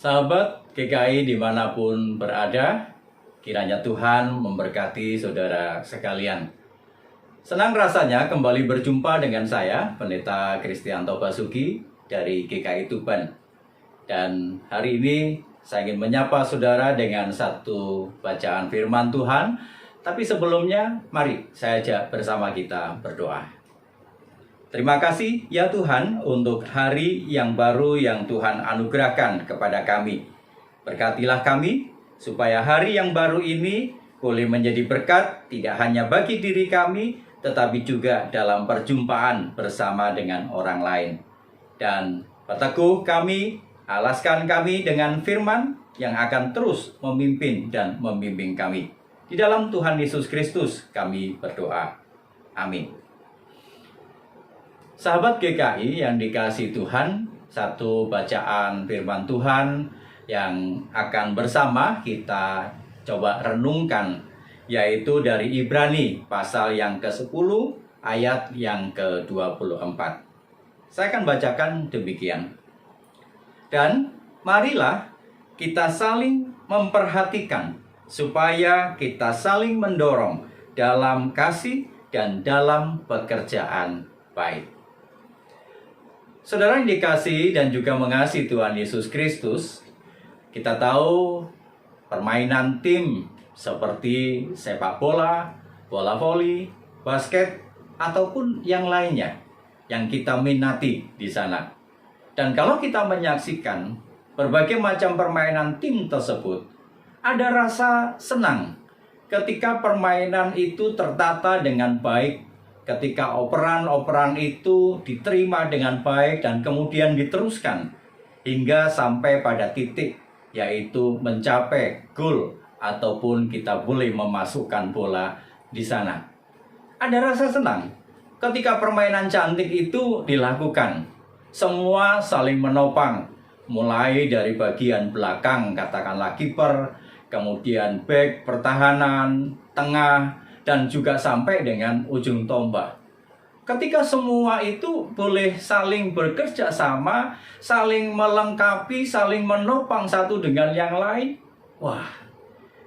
Sahabat GKI dimanapun berada, kiranya Tuhan memberkati saudara sekalian. Senang rasanya kembali berjumpa dengan saya, Pendeta Kristianto Basuki dari GKI Tuban. Dan hari ini saya ingin menyapa saudara dengan satu bacaan firman Tuhan. Tapi sebelumnya, mari saya ajak bersama kita berdoa. Terima kasih ya Tuhan untuk hari yang baru yang Tuhan anugerahkan kepada kami. Berkatilah kami supaya hari yang baru ini boleh menjadi berkat tidak hanya bagi diri kami, tetapi juga dalam perjumpaan bersama dengan orang lain. Dan peteguh kami, alaskan kami dengan firman yang akan terus memimpin dan membimbing kami. Di dalam Tuhan Yesus Kristus kami berdoa. Amin. Sahabat GKI yang dikasihi Tuhan, satu bacaan firman Tuhan yang akan bersama kita coba renungkan, yaitu dari Ibrani pasal yang ke-10 ayat yang ke-24. Saya akan bacakan demikian. Dan marilah kita saling memperhatikan supaya kita saling mendorong dalam kasih dan dalam pekerjaan baik. Saudara yang dikasihi dan juga mengasihi Tuhan Yesus Kristus, kita tahu permainan tim seperti sepak bola, bola voli, basket, ataupun yang lainnya yang kita minati di sana. Dan kalau kita menyaksikan berbagai macam permainan tim tersebut, ada rasa senang ketika permainan itu tertata dengan baik, ketika operan-operan itu diterima dengan baik dan kemudian diteruskan hingga sampai pada titik yaitu mencapai gol ataupun kita boleh memasukkan bola di sana. Ada rasa senang ketika permainan cantik itu dilakukan. Semua saling menopang, mulai dari bagian belakang katakanlah kiper, kemudian bek pertahanan, tengah, dan juga sampai dengan ujung tombak. Ketika semua itu boleh saling bekerja sama, saling melengkapi, saling menopang satu dengan yang lain, wah,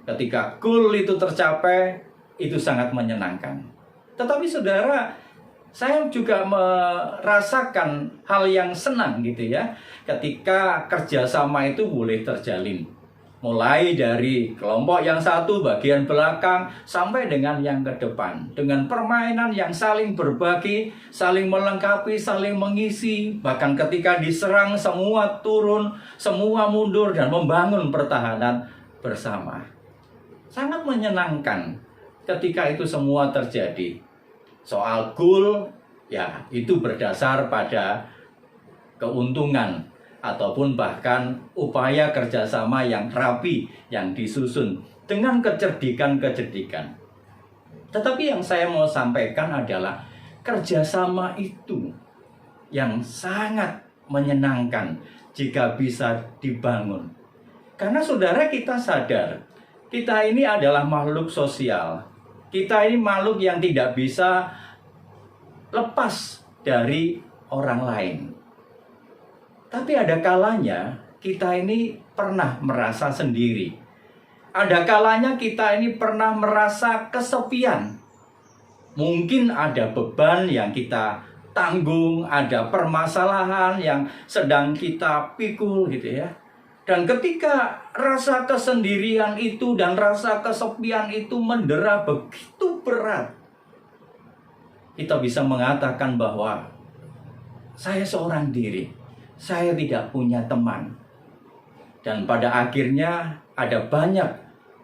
ketika gol itu tercapai, itu sangat menyenangkan. Tetapi saudara, saya juga merasakan hal yang senang gitu ya, ketika kerjasama itu boleh terjalin. Mulai dari kelompok yang satu bagian belakang sampai dengan yang ke depan. Dengan permainan yang saling berbagi, saling melengkapi, saling mengisi. Bahkan ketika diserang semua turun, semua mundur dan membangun pertahanan bersama. Sangat menyenangkan ketika itu semua terjadi. Soal gol, ya itu berdasar pada keuntungan ataupun bahkan upaya kerjasama yang rapi yang disusun dengan kecerdikan-kecerdikan. Tetapi yang saya mau sampaikan adalah kerjasama itu yang sangat menyenangkan jika bisa dibangun. Karena saudara, kita sadar, kita ini adalah makhluk sosial. Kita ini makhluk yang tidak bisa lepas dari orang lain. Tapi ada kalanya kita ini pernah merasa sendiri. Ada kalanya kita ini pernah merasa kesepian. Mungkin ada beban yang kita tanggung, ada permasalahan yang sedang kita pikul gitu ya. Dan ketika rasa kesendirian itu dan rasa kesepian itu mendera begitu berat, kita bisa mengatakan bahwa saya seorang diri. Saya tidak punya teman. Dan pada akhirnya ada banyak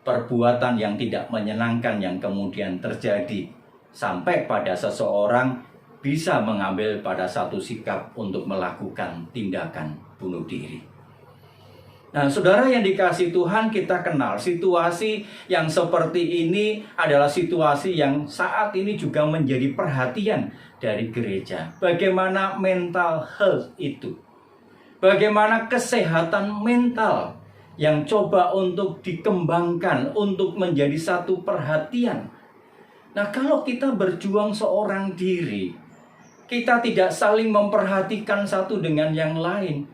perbuatan yang tidak menyenangkan yang kemudian terjadi. Sampai pada seseorang bisa mengambil pada satu sikap untuk melakukan tindakan bunuh diri. Nah, saudara yang dikasihi Tuhan, kita kenal situasi yang seperti ini adalah situasi yang saat ini juga menjadi perhatian dari gereja. Bagaimana mental health itu? Bagaimana kesehatan mental yang coba untuk dikembangkan, untuk menjadi satu perhatian. Nah, kalau kita berjuang seorang diri, kita tidak saling memperhatikan satu dengan yang lain,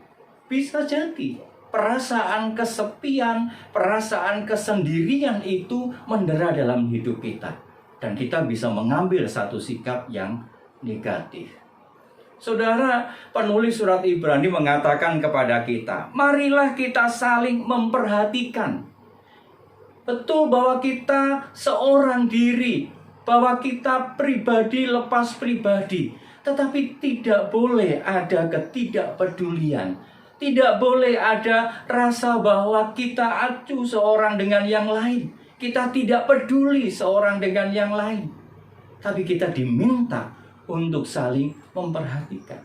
bisa jadi perasaan kesepian, perasaan kesendirian itu mendera dalam hidup kita. Dan kita bisa mengambil satu sikap yang negatif. Saudara, penulis surat Ibrani mengatakan kepada kita, marilah kita saling memperhatikan. Betul bahwa kita seorang diri, bahwa kita pribadi lepas pribadi. Tetapi tidak boleh ada ketidakpedulian. Tidak boleh ada rasa bahwa kita acuh seorang dengan yang lain. Kita tidak peduli seorang dengan yang lain. Tapi kita diminta untuk saling memperhatikan.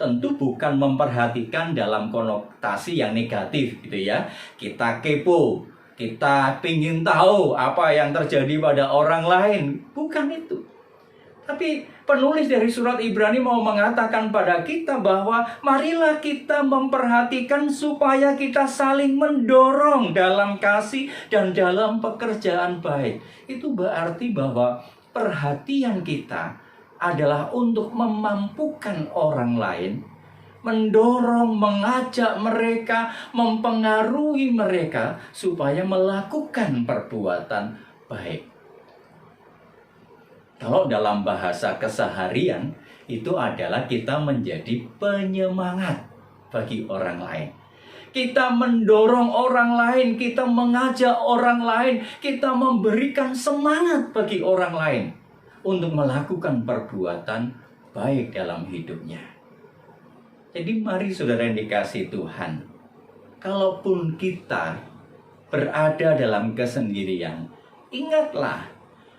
Tentu bukan memperhatikan dalam konotasi yang negatif gitu ya. Kita kepo, kita ingin tahu apa yang terjadi pada orang lain. Bukan itu. Tapi penulis dari surat Ibrani mau mengatakan pada kita bahwa marilah kita memperhatikan supaya kita saling mendorong dalam kasih dan dalam pekerjaan baik. Itu berarti bahwa perhatian kita adalah untuk memampukan orang lain, mendorong, mengajak mereka, mempengaruhi mereka supaya melakukan perbuatan baik. Kalau dalam bahasa keseharian, itu adalah kita menjadi penyemangat bagi orang lain. Kita mendorong orang lain, kita mengajak orang lain, kita memberikan semangat bagi orang lain untuk melakukan perbuatan baik dalam hidupnya. Jadi mari saudara yang dikasihi Tuhan, kalaupun kita berada dalam kesendirian, ingatlah,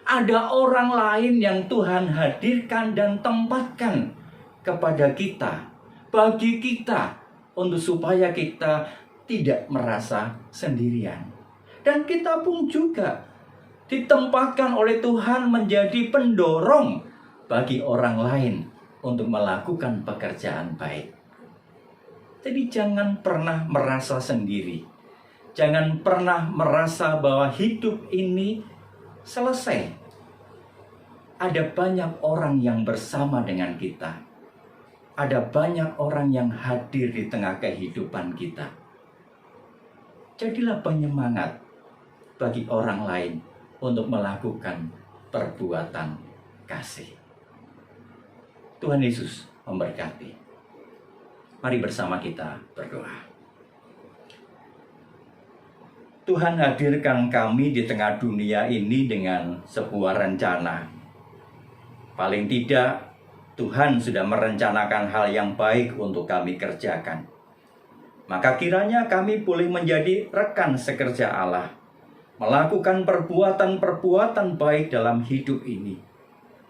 ada orang lain yang Tuhan hadirkan dan tempatkan kepada kita, bagi kita, untuk supaya kita tidak merasa sendirian. Dan kita pun juga ditempatkan oleh Tuhan menjadi pendorong bagi orang lain untuk melakukan pekerjaan baik. Jadi jangan pernah merasa sendiri. Jangan pernah merasa bahwa hidup ini selesai. Ada banyak orang yang bersama dengan kita. Ada banyak orang yang hadir di tengah kehidupan kita. Jadilah penyemangat bagi orang lain untuk melakukan perbuatan kasih. Tuhan Yesus memberkati. Mari bersama kita berdoa. Tuhan, hadirkan kami di tengah dunia ini dengan sebuah rencana. Paling tidak, Tuhan sudah merencanakan hal yang baik untuk kami kerjakan. Maka kiranya kami boleh menjadi rekan sekerja Allah, melakukan perbuatan-perbuatan baik dalam hidup ini.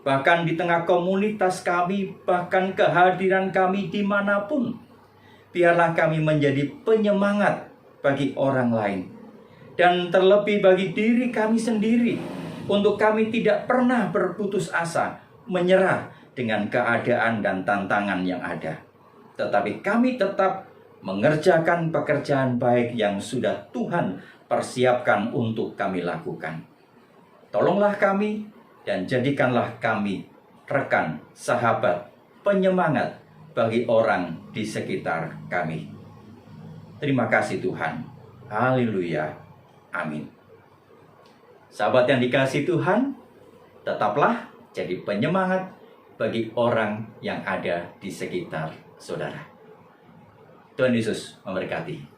Bahkan di tengah komunitas kami, bahkan kehadiran kami dimanapun, biarlah kami menjadi penyemangat bagi orang lain. Dan terlebih bagi diri kami sendiri, untuk kami tidak pernah berputus asa, menyerah dengan keadaan dan tantangan yang ada. Tetapi kami tetap mengerjakan pekerjaan baik yang sudah Tuhan persiapkan untuk kami lakukan. Tolonglah kami dan jadikanlah kami rekan, sahabat, penyemangat bagi orang di sekitar kami. Terima kasih Tuhan. Haleluya. Amin. Sahabat yang dikasihi Tuhan, tetaplah jadi penyemangat bagi orang yang ada di sekitar saudara. Tuhan Yesus memberkati.